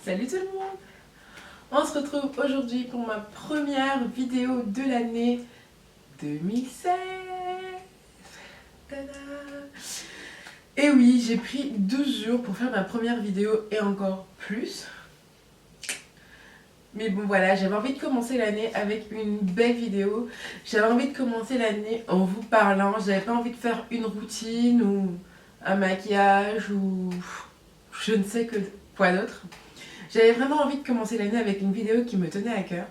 Salut tout le monde! On se retrouve aujourd'hui pour ma première vidéo de l'année 2016. Tada! Et oui, j'ai pris 12 jours pour faire ma première vidéo et encore plus. Mais bon voilà, j'avais envie de commencer l'année avec une belle vidéo. J'avais envie de commencer l'année en vous parlant. J'avais pas envie de faire une routine ou un maquillage ou je ne sais que quoi d'autre. J'avais vraiment envie de commencer l'année avec une vidéo qui me tenait à cœur.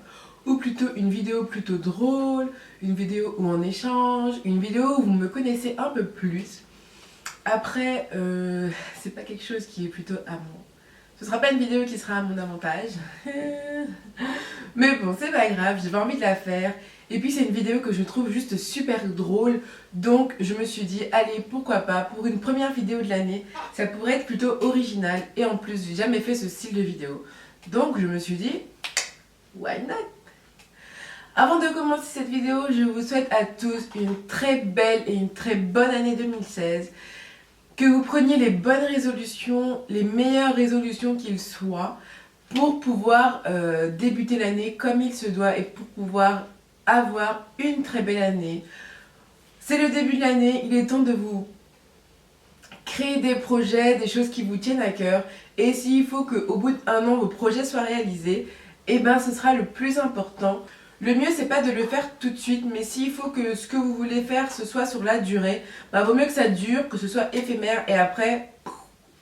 Ou plutôt une vidéo plutôt drôle, une vidéo où on échange, une vidéo où vous me connaissez un peu plus. Après, c'est pas quelque chose qui est plutôt à moi. Ce sera pas une vidéo qui sera à mon avantage. Mais bon, c'est pas grave, j'avais envie de la faire. Et puis c'est une vidéo que je trouve juste super drôle. Donc je me suis dit, allez, pourquoi pas, pour une première vidéo de l'année, ça pourrait être plutôt original. Et en plus, j'ai jamais fait ce style de vidéo. Donc je me suis dit, why not? Avant de commencer cette vidéo, je vous souhaite à tous une très belle et une très bonne année 2016. Que vous preniez les bonnes résolutions, les meilleures résolutions qu'il soit, pour pouvoir débuter l'année comme il se doit et pour pouvoir avoir une très belle année. C'est le début de l'année, il est temps de vous créer des projets, des choses qui vous tiennent à cœur. Et s'il faut qu'au bout d'un an vos projets soient réalisés, eh ben ce sera le plus important. Le mieux c'est pas de le faire tout de suite, mais s'il faut que ce que vous voulez faire ce soit sur la durée, bah vaut mieux que ça dure, que ce soit éphémère et après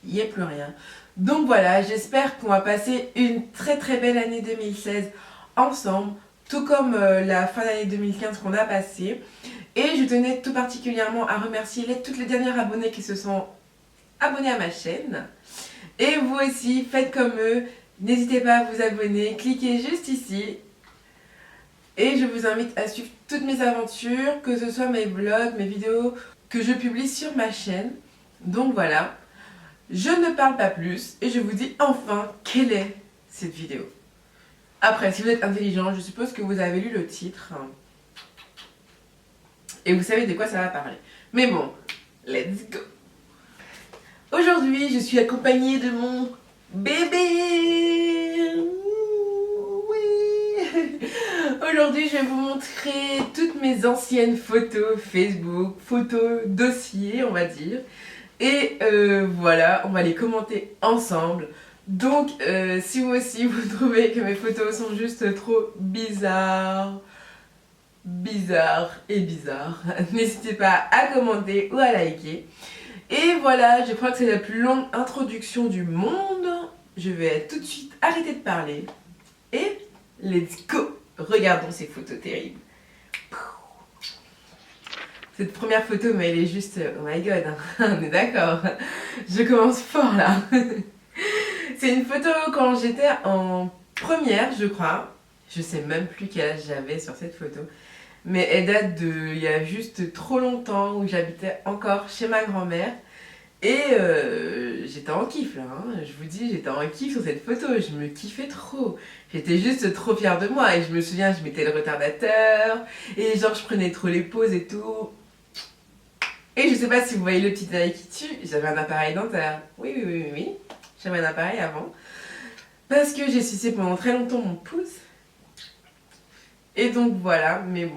il n'y a plus rien. Donc voilà, j'espère qu'on va passer une très très belle année 2016 ensemble, tout comme la fin d'année 2015 qu'on a passée. Et je tenais tout particulièrement à remercier toutes les dernières abonnés qui se sont abonnés à ma chaîne. Et vous aussi, faites comme eux, n'hésitez pas à vous abonner, cliquez juste ici. Et je vous invite à suivre toutes mes aventures, que ce soit mes vlogs, mes vidéos que je publie sur ma chaîne. Donc voilà, je ne parle pas plus et je vous dis enfin quelle est cette vidéo. Après, si vous êtes intelligent, je suppose que vous avez lu le titre. Et vous savez de quoi ça va parler. Mais bon, let's go! Aujourd'hui, je suis accompagnée de mon bébé. Oui. Aujourd'hui, je vais vous montrer toutes mes anciennes photos Facebook, photos dossiers, on va dire. Et voilà, on va les commenter ensemble. Donc, si vous aussi vous trouvez que mes photos sont juste trop bizarres, n'hésitez pas à commenter ou à liker. Et voilà, je crois que c'est la plus longue introduction du monde. Je vais tout de suite arrêter de parler. Et let's go! Regardons ces photos terribles. Cette première photo, mais elle est juste... Oh my god, hein. On est d'accord. Je commence fort là. C'est une photo quand j'étais en première, je crois. Je sais même plus quel âge j'avais sur cette photo. Mais elle date de il y a juste trop longtemps où j'habitais encore chez ma grand-mère. Et j'étais en kiff là, hein. Je vous dis, j'étais en kiff sur cette photo, je me kiffais trop. J'étais juste trop fière de moi et je me souviens, je mettais le retardateur et genre je prenais trop les pauses et tout. Et je sais pas si vous voyez le petit œil qui tue, j'avais un appareil dentaire. Oui, j'avais un appareil avant. Parce que j'ai sucé pendant très longtemps mon pouce. Et donc voilà, mais bon,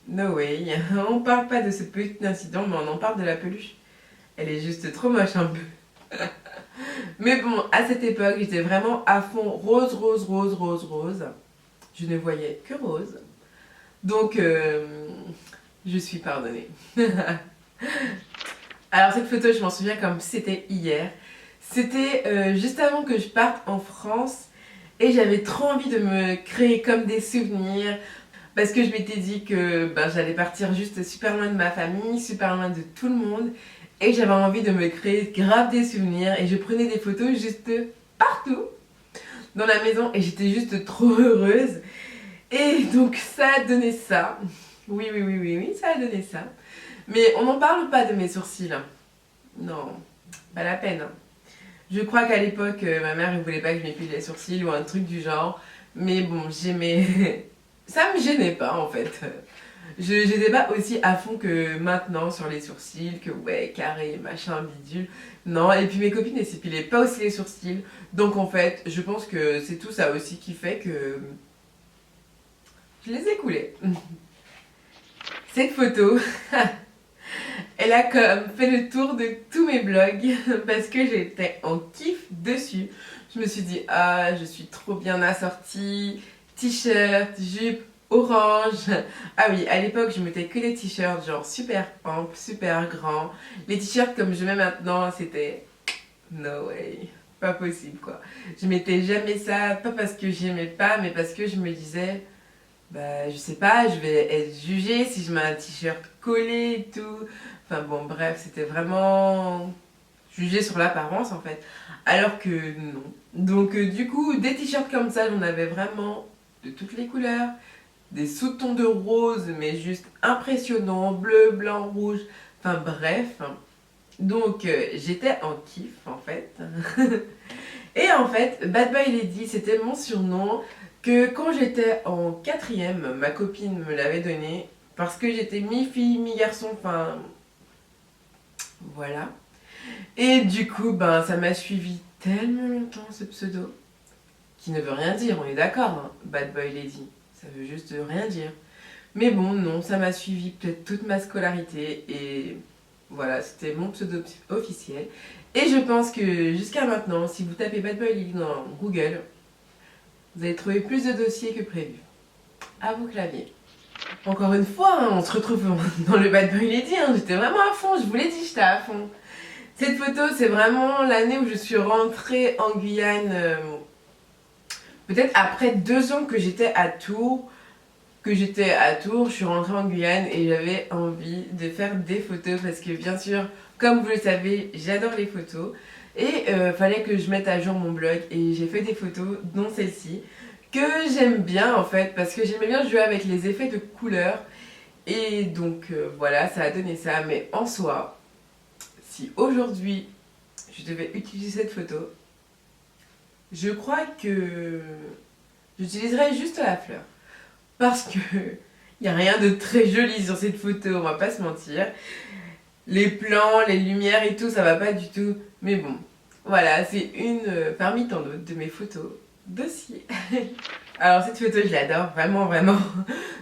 no way. On parle pas de ce petit incident, mais on en parle de la peluche. Elle est juste trop moche un peu. Mais bon, à cette époque, j'étais vraiment à fond rose. Je ne voyais que rose. Donc, je suis pardonnée. Alors cette photo, je m'en souviens comme c'était hier. C'était juste avant que je parte en France. Et j'avais trop envie de me créer comme des souvenirs. Parce que je m'étais dit que j'allais partir juste super loin de ma famille, super loin de tout le monde. Et j'avais envie de me créer grave des souvenirs. Et je prenais des photos juste partout dans la maison. Et j'étais juste trop heureuse. Et donc ça a donné ça. Oui, ça a donné ça. Mais on n'en parle pas de mes sourcils. Non, pas la peine. Je crois qu'à l'époque, ma mère ne voulait pas que je m'épile les sourcils ou un truc du genre. Mais bon, j'aimais... Ça me gênait pas en fait. J'étais pas aussi à fond que maintenant sur les sourcils, que ouais, carré, machin, bidule. Non, et puis mes copines, elles s'épilaient pas aussi les sourcils. Donc en fait, je pense que c'est tout ça aussi qui fait que je les ai coulés. Cette photo, elle a comme fait le tour de tous mes blogs parce que j'étais en kiff dessus. Je me suis dit, ah, je suis trop bien assortie. T-shirt, jupe, orange. Ah oui, à l'époque, je mettais que des t-shirts genre super ample, super grand. Les t-shirts comme je mets maintenant, c'était no way. Pas possible quoi. Je mettais jamais ça, pas parce que j'aimais pas, mais parce que je me disais, bah je sais pas, je vais être jugée si je mets un t-shirt collé et tout. Enfin bon, bref, c'était vraiment jugé sur l'apparence en fait. Alors que non. Donc du coup, des t-shirts comme ça, j'en avais vraiment de toutes les couleurs. Des sous-tons de rose, mais juste impressionnants, bleu, blanc, rouge. Enfin bref. Donc j'étais en kiff en fait. Et en fait, Bad Boy Lady, c'était mon surnom que quand j'étais en quatrième, ma copine me l'avait donné parce que j'étais mi-fille, mi-garçon, enfin voilà. Et du coup, ben ça m'a suivi tellement longtemps ce pseudo, qui ne veut rien dire, on est d'accord, hein, Bad Boy Lady, ça veut juste rien dire. Mais bon, non, ça m'a suivi peut-être toute ma scolarité et voilà, c'était mon pseudo officiel. Et je pense que jusqu'à maintenant, si vous tapez Bad Boy Lily dans Google, vous allez trouver plus de dossiers que prévu. À vos claviers. Encore une fois, hein, on se retrouve dans le Bad Boy Lady, hein, j'étais vraiment à fond, je vous l'ai dit, j'étais à fond. Cette photo, c'est vraiment l'année où je suis rentrée en Guyane, peut-être après 2 ans que j'étais à Tours. Je suis rentrée en Guyane et j'avais envie de faire des photos parce que bien sûr, comme vous le savez, j'adore les photos et fallait que je mette à jour mon blog et j'ai fait des photos dont celle-ci que j'aime bien en fait parce que j'aimais bien jouer avec les effets de couleurs et donc voilà, ça a donné ça. Mais en soi, si aujourd'hui je devais utiliser cette photo, je crois que j'utiliserais juste la fleur. Parce que il n'y a rien de très joli sur cette photo, on va pas se mentir. Les plans, les lumières et tout, ça va pas du tout. Mais bon, voilà, c'est une parmi tant d'autres de mes photos dossier. Alors cette photo, je l'adore vraiment, vraiment,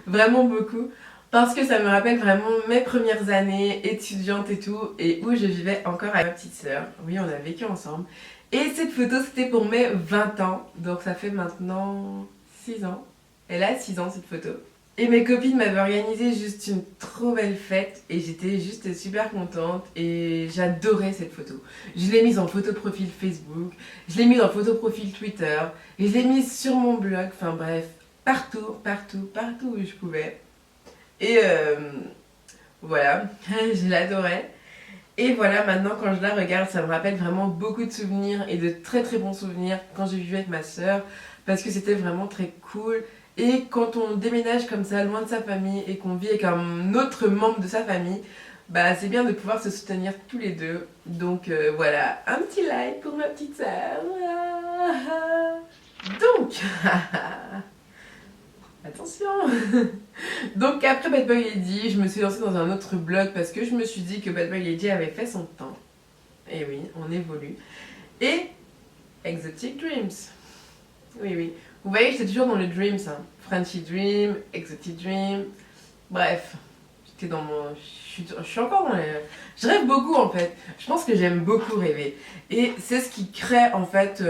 vraiment beaucoup. Parce que ça me rappelle vraiment mes premières années étudiantes et tout, et où je vivais encore avec ma petite sœur. Oui, on a vécu ensemble. Et cette photo, c'était pour mes 20 ans, donc ça fait maintenant 6 ans. Elle a 6 ans cette photo. Et mes copines m'avaient organisé juste une trop belle fête et j'étais juste super contente et j'adorais cette photo. Je l'ai mise en photo profil Facebook, je l'ai mise en photo profil Twitter et je l'ai mise sur mon blog, enfin bref, partout, partout, partout où je pouvais. Et voilà, je l'adorais. Et voilà, maintenant quand je la regarde, ça me rappelle vraiment beaucoup de souvenirs et de très très bons souvenirs quand j'ai vécu avec ma soeur parce que c'était vraiment très cool. Et quand on déménage comme ça, loin de sa famille, et qu'on vit avec un autre membre de sa famille, bah c'est bien de pouvoir se soutenir tous les deux. Donc voilà, un petit like pour ma petite sœur. Donc, attention. Donc après Bad Boy Lady, je me suis lancée dans un autre blog parce que je me suis dit que Bad Boy Lady avait fait son temps. Et oui, on évolue. Et Exotic Dreams. Oui, oui. Vous voyez, j'étais toujours dans le Dreams, hein. Frenchy Dream, Exotic Dream, bref. J'étais dans mon... Je suis encore dans les... Je rêve beaucoup en fait. Je pense que j'aime beaucoup rêver. Et c'est ce qui crée en fait...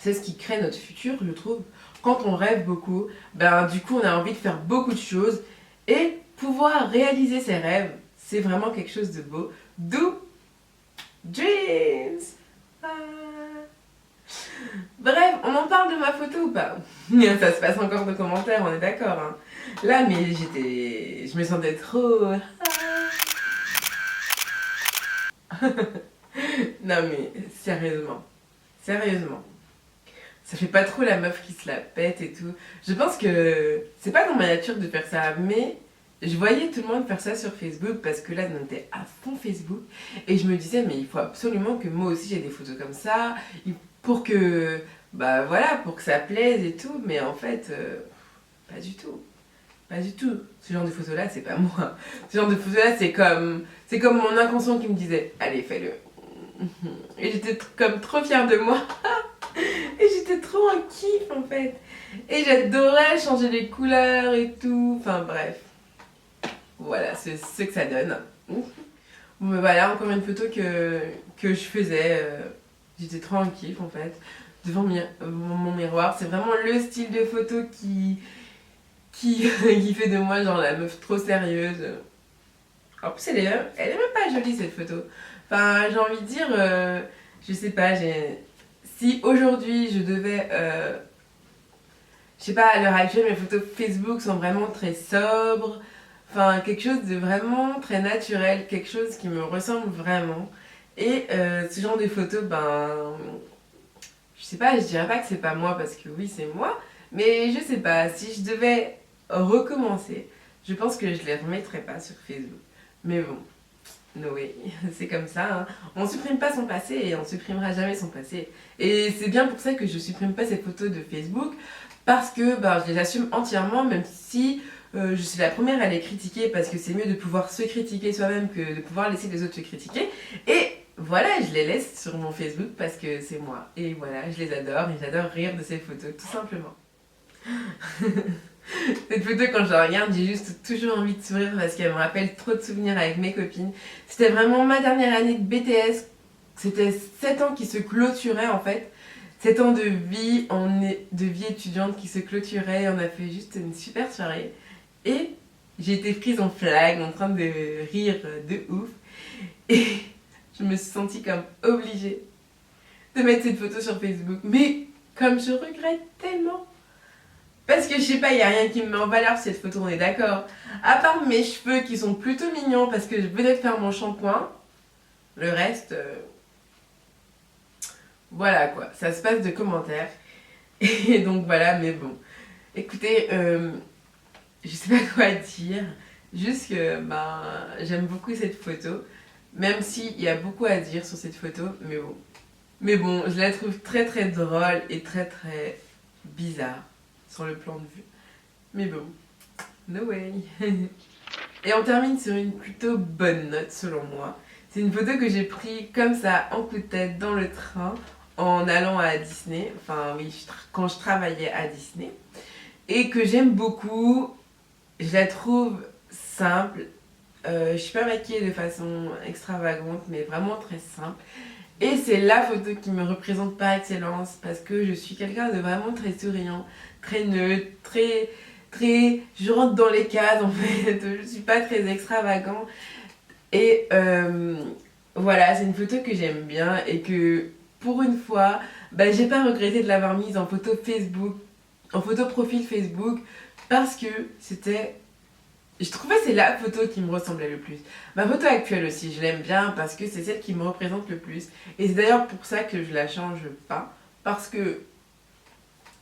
c'est ce qui crée notre futur, je trouve. Quand on rêve beaucoup, ben du coup on a envie de faire beaucoup de choses. Et pouvoir réaliser ses rêves, c'est vraiment quelque chose de beau. D'où Dreams. Ah. Bref, on en parle de ma photo ou pas? Ça se passe encore de commentaires, on est d'accord. Hein. Là, mais j'étais... Je me sentais trop... Non mais, sérieusement. Sérieusement. Ça fait pas trop la meuf qui se la pète et tout. Je pense que c'est pas dans ma nature de faire ça, mais je voyais tout le monde faire ça sur Facebook parce que là, on était à fond Facebook. Et je me disais, mais il faut absolument que moi aussi j'ai des photos comme ça. Pour que, bah voilà, pour que ça plaise et tout, mais en fait, pas du tout. Pas du tout. Ce genre de photo-là, c'est pas moi. Ce genre de photo-là, c'est comme mon inconscient qui me disait, allez, fais-le. Et j'étais comme trop fière de moi. Et j'étais trop en kiff en fait. Et j'adorais changer les couleurs et tout. Enfin bref. Voilà, c'est ce que ça donne. Bon, mais voilà, encore une photo que je faisais. J'étais trop en kiff en fait. Devant mon miroir. C'est vraiment le style de photo qui fait de moi genre la meuf trop sérieuse. En plus, elle est même pas jolie cette photo. Enfin, j'ai envie de dire, je sais pas, si aujourd'hui je devais, je sais pas, à l'heure actuelle, mes photos Facebook sont vraiment très sobres. Enfin, quelque chose de vraiment très naturel, quelque chose qui me ressemble vraiment. Et ce genre de photos, ben, je sais pas, je dirais pas que c'est pas moi parce que oui, c'est moi. Mais je sais pas, si je devais recommencer, je pense que je les remettrais pas sur Facebook. Mais bon, no way, c'est comme ça. Hein. On supprime pas son passé et on supprimera jamais son passé. Et c'est bien pour ça que je supprime pas ces photos de Facebook parce que bah, je les assume entièrement, même si je suis la première à les critiquer parce que c'est mieux de pouvoir se critiquer soi-même que de pouvoir laisser les autres se critiquer. Et voilà, je les laisse sur mon Facebook parce que c'est moi. Et voilà, je les adore et j'adore rire de ces photos, tout simplement. Cette photo, quand je la regarde, j'ai juste toujours envie de sourire parce qu'elle me rappelle trop de souvenirs avec mes copines. C'était vraiment ma dernière année de BTS. C'était 7 ans qui se clôturaient en fait. 7 ans de vie, de vie étudiante qui se clôturaient. On a fait juste une super soirée. Et j'ai été prise en flag, en train de rire de ouf. Et je me suis sentie comme obligée de mettre cette photo sur Facebook. Mais comme je regrette tellement. Parce que je sais pas, il n'y a rien qui me met en valeur cette photo, on est d'accord. À part mes cheveux qui sont plutôt mignons parce que je venais de faire mon shampoing. Le reste, voilà quoi, ça se passe de commentaires. Et donc voilà, mais bon. Écoutez, je sais pas quoi dire. Juste que ben, j'aime beaucoup cette photo. Même s'il y a beaucoup à dire sur cette photo, mais bon. Mais bon, je la trouve très très drôle et très très bizarre sur le plan de vue. Mais bon, no way. Et on termine sur une plutôt bonne note selon moi. C'est une photo que j'ai prise comme ça en coup de tête dans le train en allant à Disney. Enfin oui, quand je travaillais à Disney. Et que j'aime beaucoup. Je la trouve simple. Je suis pas maquillée de façon extravagante, mais vraiment très simple. Et c'est la photo qui me représente par excellence parce que je suis quelqu'un de vraiment très souriant, très neutre, très... Je rentre dans les cases en fait, je suis pas très extravagant. Et voilà, c'est une photo que j'aime bien et que pour une fois, bah, j'ai pas regretté de l'avoir mise en photo Facebook, en photo profil Facebook parce que c'était... Je trouvais que c'est la photo qui me ressemblait le plus. Ma photo actuelle aussi, je l'aime bien parce que c'est celle qui me représente le plus. Et c'est d'ailleurs pour ça que je la change pas. Parce que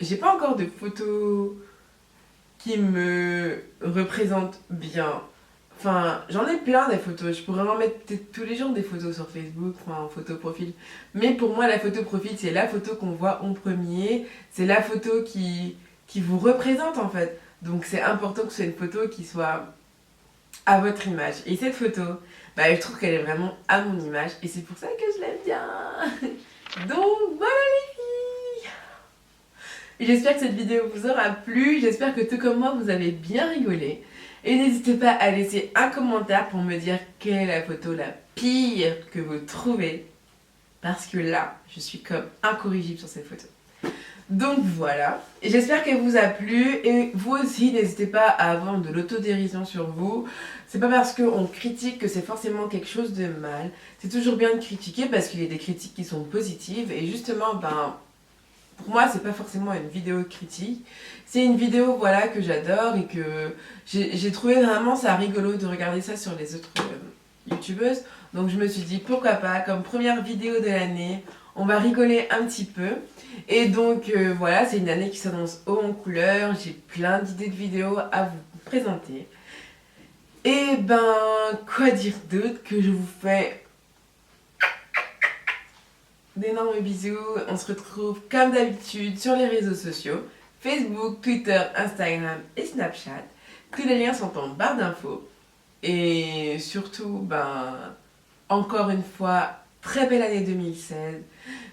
j'ai pas encore de photos qui me représentent bien. Enfin, j'en ai plein des photos. Je pourrais en mettre peut-être tous les jours des photos sur Facebook, enfin, en photo profil. Mais pour moi, la photo profil, c'est la photo qu'on voit en premier. C'est la photo qui vous représente en fait. Donc c'est important que ce soit une photo qui soit à votre image. Et cette photo, bah, je trouve qu'elle est vraiment à mon image. Et c'est pour ça que je l'aime bien. Donc voilà les filles. J'espère que cette vidéo vous aura plu. J'espère que tout comme moi, vous avez bien rigolé. Et n'hésitez pas à laisser un commentaire pour me dire quelle est la photo la pire que vous trouvez. Parce que là, je suis comme incorrigible sur cette photo. Donc voilà, j'espère qu'elle vous a plu et vous aussi n'hésitez pas à avoir de l'autodérision sur vous. C'est pas parce qu'on critique que c'est forcément quelque chose de mal. C'est toujours bien de critiquer parce qu'il y a des critiques qui sont positives et justement, ben, pour moi c'est pas forcément une vidéo critique. C'est une vidéo voilà, que j'adore et que j'ai trouvé vraiment ça rigolo de regarder ça sur les autres youtubeuses. Donc je me suis dit pourquoi pas, comme première vidéo de l'année, on va rigoler un petit peu. Et donc voilà, c'est une année qui s'annonce haut en couleurs. J'ai plein d'idées de vidéos à vous présenter. Et ben, quoi dire d'autre que je vous fais d'énormes bisous. On se retrouve comme d'habitude sur les réseaux sociaux. Facebook, Twitter, Instagram et Snapchat. Tous les liens sont en barre d'infos. Et surtout, encore une fois, très belle année 2016.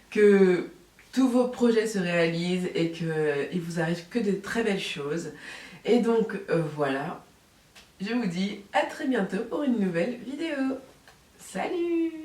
Que tous vos projets se réalisent et qu'il vous arrive que de très belles choses. Et donc, voilà. Je vous dis à très bientôt pour une nouvelle vidéo. Salut!